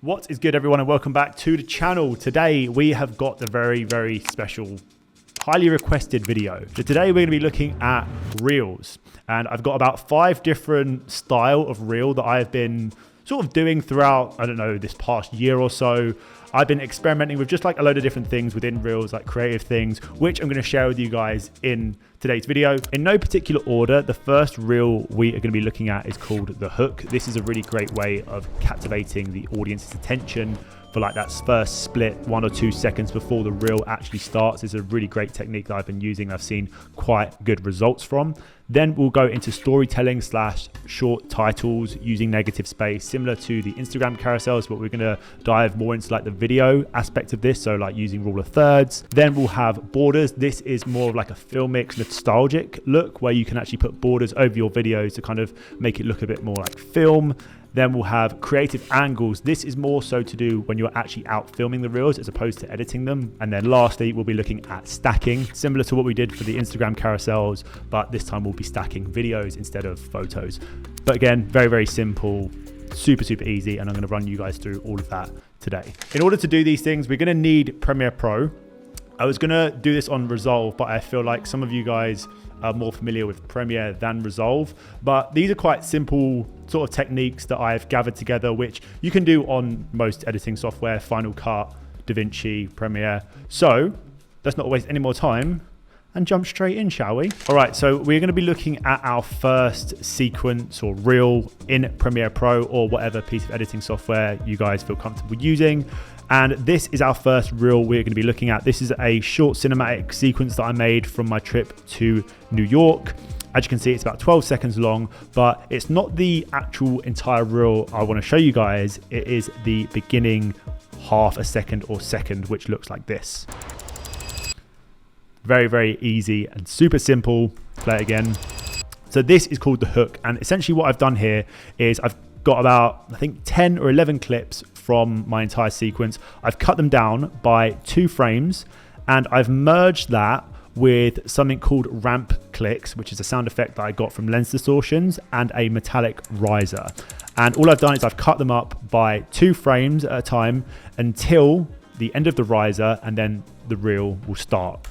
What is good, everyone, and welcome back to the channel. Today we have got a very special, highly requested video. So today we're going to be looking at reels, and I've got about 5 different style of reel that I've been sort of doing throughout, I don't know, this past year or so. I've been experimenting with just like a load of different things within reels, like creative things, which I'm going to share with you guys in today's video. In no particular order, the first reel we are going to be looking at is called the hook. This is a really great way of captivating the audience's attention for like that first split 1 or 2 seconds before the reel actually starts. It's a really great technique that I've been using. I've seen quite good results from. Then we'll go into storytelling / short titles using negative space, similar to the Instagram carousels, but we're going to dive more into like the video aspect of this, so like using rule of thirds. Then we'll have borders. This is more of like a filmic nostalgic look where you can actually put borders over your videos to kind of make it look a bit more like film. Then we'll have creative angles. This is more so to do when you're actually out filming the reels as opposed to editing them. And then lastly, we'll be looking at stacking, similar to what we did for the Instagram carousels, but this time we'll be stacking videos instead of photos. But again, very simple, super easy, and I'm gonna run you guys through all of that today. In order to do these things, we're gonna need Premiere Pro. I was gonna do this on Resolve, but I feel like some of you guys are more familiar with Premiere than Resolve, but these are quite simple sort of techniques that I've gathered together, which you can do on most editing software, Final Cut, DaVinci, Premiere. So let's not waste any more time and jump straight in, shall we? All right, so we're gonna be looking at our first sequence or reel in Premiere Pro or whatever piece of editing software you guys feel comfortable using. And this is our first reel we're going to be looking at. This is a short cinematic sequence that I made from my trip to New York. As you can see, it's about 12 seconds long, but it's not the actual entire reel I want to show you guys. It is the beginning half a second or second, which looks like this. Very easy and super simple. Play it again. So this is called the hook. And essentially what I've done here is I've got about, I think, 10 or 11 clips from my entire sequence. I've cut them down by 2 frames, and I've merged that with something called ramp clicks, which is a sound effect that I got from lens distortions, and a metallic riser. And all I've done is I've cut them up by 2 frames at a time until the end of the riser, and then the reel will start.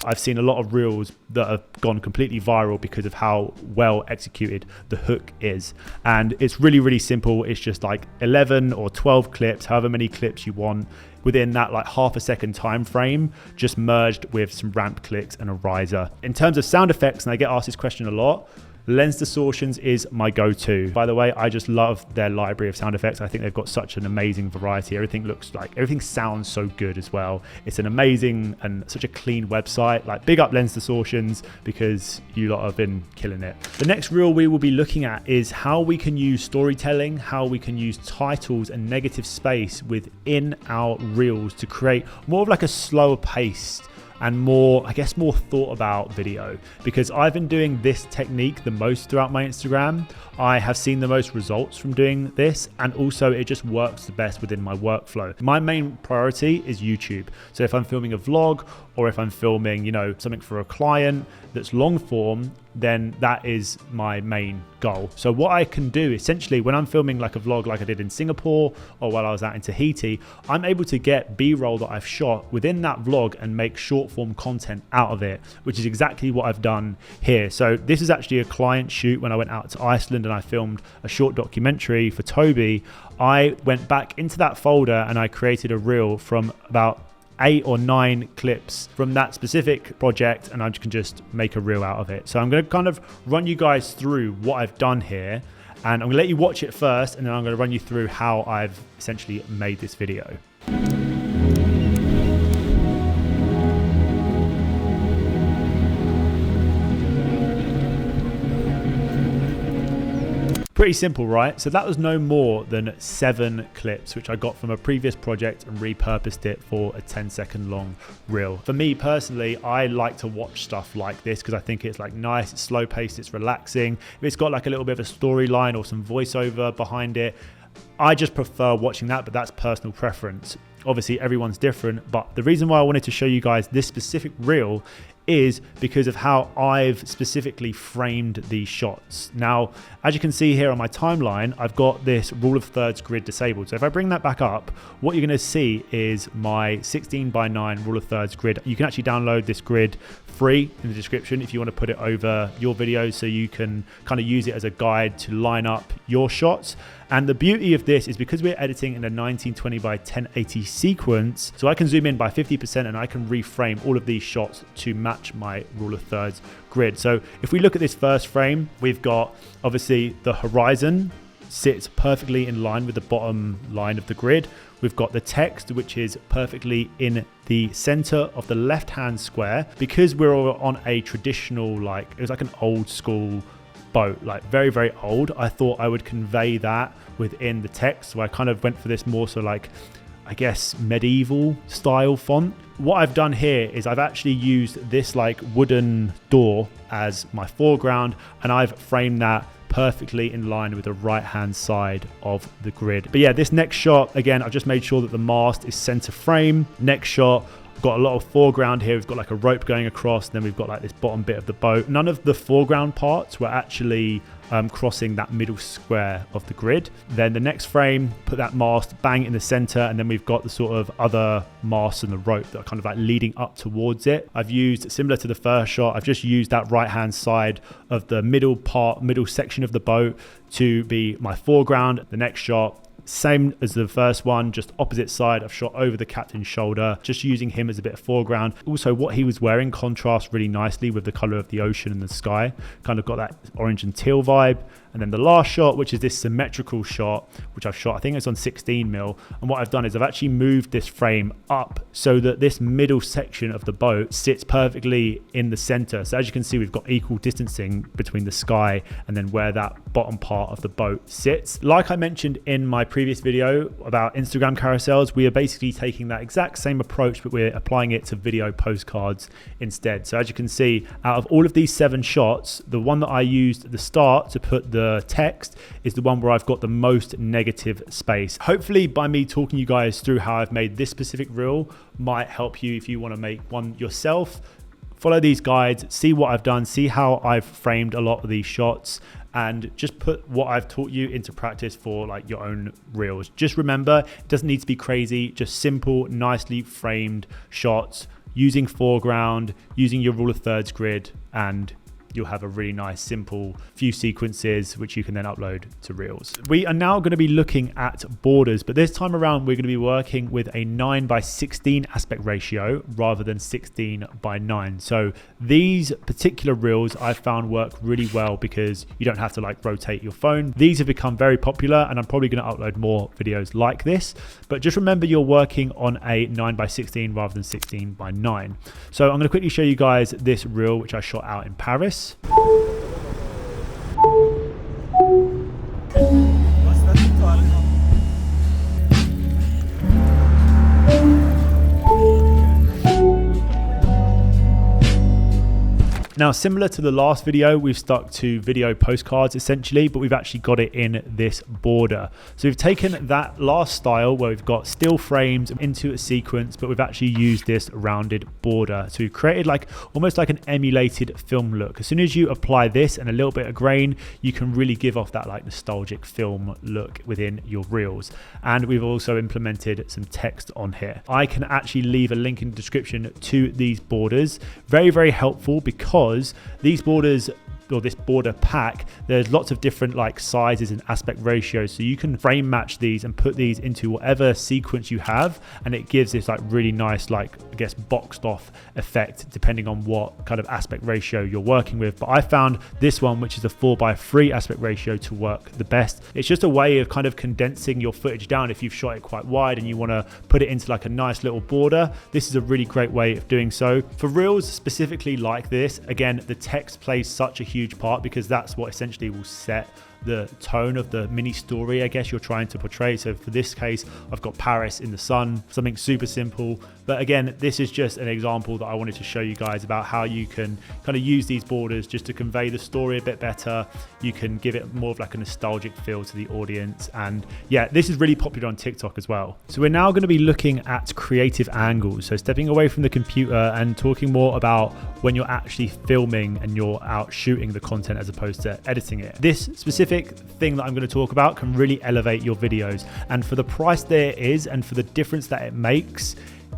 I've seen a lot of reels that have gone completely viral because of how well executed the hook is. And it's really simple. It's just like 11 or 12 clips, however many clips you want, within that like half a second time frame, just merged with some ramp clicks and a riser. In terms of sound effects, and I get asked this question a lot, lens distortions is my go-to. By the way, I just love their library of sound effects. I think they've got such an amazing variety. Everything sounds so good as well. It's an amazing and such a clean website. Like, big up lens distortions because you lot have been killing it. The next reel we will be looking at is how we can use storytelling, how we can use titles and negative space within our reels to create more of like a slower paced and more thought about video, because I've been doing this technique the most throughout my Instagram. I have seen the most results from doing this, and also it just works the best within my workflow. My main priority is YouTube. So if I'm filming a vlog, or if I'm filming, you know, something for a client that's long form, then that is my main goal. So what I can do essentially when I'm filming like a vlog like I did in Singapore or while I was out in Tahiti, I'm able to get B-roll that I've shot within that vlog and make short form content out of it, which is exactly what I've done here. So this is actually a client shoot when I went out to Iceland and I filmed a short documentary for Toby. I went back into that folder and I created a reel from about 8 or 9 clips from that specific project, and I can just make a reel out of it. So I'm going to kind of run you guys through what I've done here, and I'm going to let you watch it first, and then I'm going to run you through how I've essentially made this video. Pretty simple, right? So that was no more than 7 clips, which I got from a previous project and repurposed it for a 10-second long reel. For me personally, I like to watch stuff like this because I think it's like nice, it's slow paced, it's relaxing. If it's got like a little bit of a storyline or some voiceover behind it, I just prefer watching that, but that's personal preference. Obviously everyone's different, but the reason why I wanted to show you guys this specific reel is because of how I've specifically framed these shots. Now, as you can see here on my timeline, I've got this rule of thirds grid disabled. So if I bring that back up, what you're going to see is my 16:9 rule of thirds grid. You can actually download this grid free in the description if you want to put it over your videos so you can kind of use it as a guide to line up your shots. And the beauty of this is because we're editing in a 1920x1080 sequence, so I can zoom in by 50% and I can reframe all of these shots to match my rule of thirds grid. So if we look at this first frame, we've got obviously the horizon sits perfectly in line with the bottom line of the grid. We've got the text, which is perfectly in the center of the left-hand square. Because we're on a traditional, like, it was like an old school boat, like very, very old, I thought I would convey that within the text. So I kind of went for this more so like, I guess, medieval style font. What I've done here is I've actually used this like wooden door as my foreground, and I've framed that perfectly in line with the right hand side of the grid. But yeah, this next shot, again, I've just made sure that the mast is center frame. Next shot, got a lot of foreground here. We've got like a rope going across, and then we've got like this bottom bit of the boat. None of the foreground parts were actually crossing that middle square of the grid. Then the next frame, put that mast bang in the center, and then we've got the sort of other masts and the rope that are kind of like leading up towards it. I've used, similar to the first shot, I've just used that right hand side of the middle section of the boat to be my foreground. The next shot, same as the first one, just opposite side. I've shot over the captain's shoulder, just using him as a bit of foreground. Also, what he was wearing contrasts really nicely with the color of the ocean and the sky. Kind of got that orange and teal vibe. And then the last shot, which is this symmetrical shot, which I've shot, I think it's on 16mm. And what I've done is I've actually moved this frame up so that this middle section of the boat sits perfectly in the center. So as you can see, we've got equal distancing between the sky and then where that bottom part of the boat sits. Like I mentioned in my previous video about Instagram carousels, we are basically taking that exact same approach, but we're applying it to video postcards instead. So as you can see, out of all of these 7 shots, the one that I used at the start to put the text is the one where I've got the most negative space. Hopefully by me talking you guys through how I've made this specific reel might help you if you want to make one yourself. Follow these guides, see what I've done, see how I've framed a lot of these shots, and just put what I've taught you into practice for like your own reels. Just remember, it doesn't need to be crazy, just simple, nicely framed shots using foreground, using your rule of thirds grid, and you'll have a really nice simple few sequences which you can then upload to Reels. We are now going to be looking at borders, but this time around we're going to be working with a 9:16 aspect ratio rather than 16:9. So these particular Reels I found work really well because you don't have to like rotate your phone. These have become very popular and I'm probably going to upload more videos like this, but just remember you're working on a 9:16 rather than 16:9. So I'm going to quickly show you guys this Reel which I shot out in Paris. Now, similar to the last video, we've stuck to video postcards essentially, but we've actually got it in this border. So we've taken that last style where we've got still frames into a sequence, but we've actually used this rounded border. So we've created like almost like an emulated film look. As soon as you apply this and a little bit of grain, you can really give off that like nostalgic film look within your reels. And we've also implemented some text on here. I can actually leave a link in the description to these borders. Very, very helpful because these borders, or this border pack, there's lots of different like sizes and aspect ratios, so you can frame match these and put these into whatever sequence you have, and it gives this like really nice, like I guess boxed off effect depending on what kind of aspect ratio you're working with. But I found this one, which is a 4:3 aspect ratio, to work the best. It's just a way of kind of condensing your footage down. If you've shot it quite wide and you want to put it into like a nice little border, this is a really great way of doing so. For reels specifically like this, again, the text plays such a huge part because that's what essentially will set the tone of the mini story, I guess, you're trying to portray. So for this case, I've got Paris in the sun, something super simple. But again, this is just an example that I wanted to show you guys about how you can kind of use these borders just to convey the story a bit better. You can give it more of like a nostalgic feel to the audience. And yeah, this is really popular on TikTok as well. So we're now going to be looking at creative angles. So stepping away from the computer and talking more about when you're actually filming and you're out shooting the content as opposed to editing it. This specific thing that I'm going to talk about can really elevate your videos. And for the price there is, and for the difference that it makes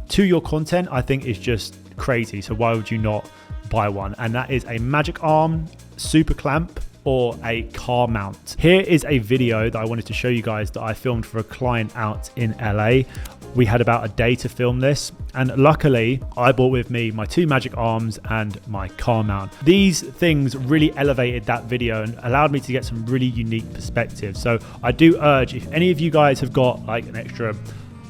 to your content, I think is just crazy. So why would you not buy one? And that is a magic arm, super clamp, or a car mount. Here is a video that I wanted to show you guys that I filmed for a client out in LA. We had about a day to film this, and luckily I brought with me my 2 magic arms and my car mount. These things really elevated that video and allowed me to get some really unique perspectives. So I do urge, if any of you guys have got like an extra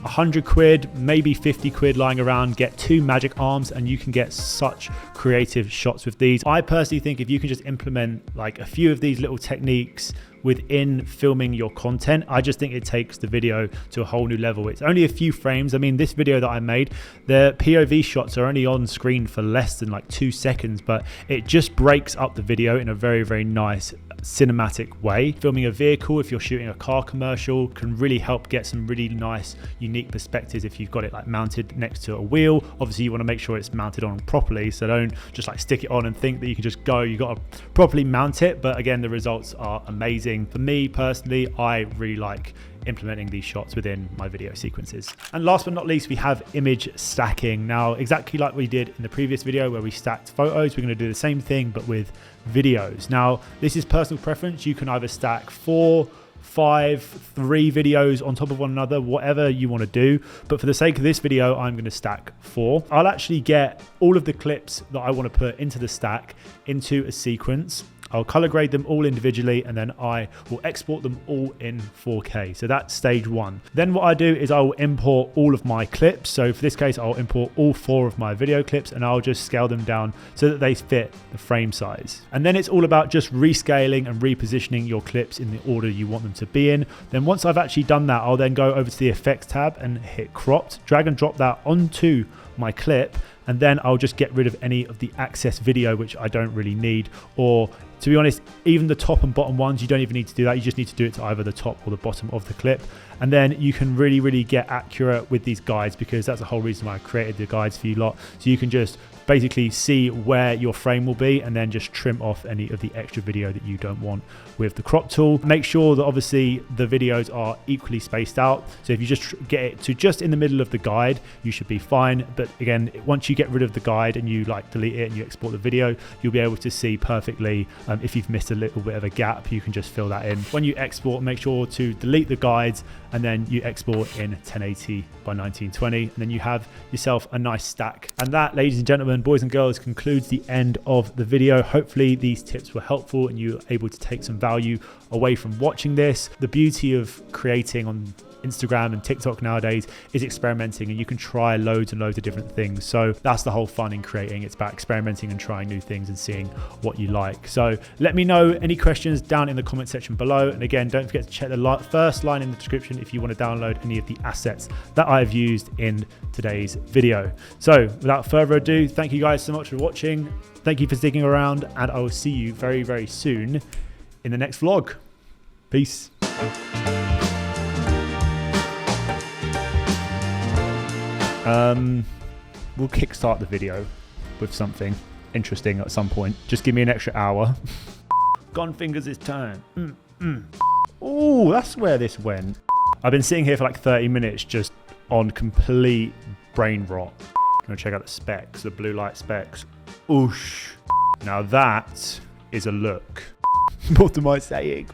100 quid, maybe 50 quid lying around, get 2 magic arms and you can get such creative shots with these. I personally think if you can just implement like a few of these little techniques within filming your content, I just think it takes the video to a whole new level. It's only a few frames. I mean, this video that I made, the POV shots are only on screen for less than like 2 seconds, but it just breaks up the video in a very, very nice cinematic way. Filming a vehicle, if you're shooting a car commercial, can really help get some really nice, unique perspectives if you've got it like mounted next to a wheel. Obviously, you want to make sure it's mounted on properly, so don't just like stick it on and think that you can just go. You got to properly mount it, but again, the results are amazing. For me personally, I really like implementing these shots within my video sequences. And last but not least, we have image stacking. Now, exactly like we did in the previous video where we stacked photos, we're going to do the same thing but with videos. Now, this is personal preference. You can either stack 4, 5, 3 videos on top of one another, whatever you want to do. But for the sake of this video, I'm going to stack 4. I'll actually get all of the clips that I want to put into the stack into a sequence. I'll color grade them all individually, and then I will export them all in 4K. So that's stage 1. Then what I do is I will import all of my clips. So for this case, I'll import all 4 of my video clips and I'll just scale them down so that they fit the frame size. And then it's all about just rescaling and repositioning your clips in the order you want them to be in. Then once I've actually done that, I'll then go over to the effects tab and hit cropped, drag and drop that onto my clip, and then I'll just get rid of any of the access video which I don't really need, or to be honest, even the top and bottom ones, you don't even need to do that. You just need to do it to either the top or the bottom of the clip. And then you can really, really get accurate with these guides, because that's the whole reason why I created the guides for you lot. So you can just basically see where your frame will be and then just trim off any of the extra video that you don't want with the crop tool. Make sure that obviously the videos are equally spaced out. So if you just get it to just in the middle of the guide, you should be fine. But again, once you get rid of the guide and you like delete it and you export the video, you'll be able to see perfectly. If you've missed a little bit of a gap, you can just fill that in. When you export, make sure to delete the guides and then you export in 1080 by 1920, and then you have yourself a nice stack. And that, ladies and gentlemen, boys and girls, concludes the end of the video. Hopefully these tips were helpful and you were able to take some value away from watching this. The beauty of creating on Instagram and TikTok nowadays is experimenting, and you can try loads and loads of different things. So that's the whole fun in creating. It's about experimenting and trying new things and seeing what you like. So let me know any questions down in the comment section below. And again, don't forget to check the first line in the description if you want to download any of the assets that I've used in today's video. So without further ado, thank you guys so much for watching. Thank you for sticking around, and I will see you very, very soon in the next vlog. Peace. We'll kickstart the video with something interesting at some point. Just give me an extra hour. Gone fingers this time. Oh, that's where this went. I've been sitting here for like 30 minutes just on complete brain rot. I'm gonna check out the specs, the blue light specs. Oosh. Now that is a look. What am I saying?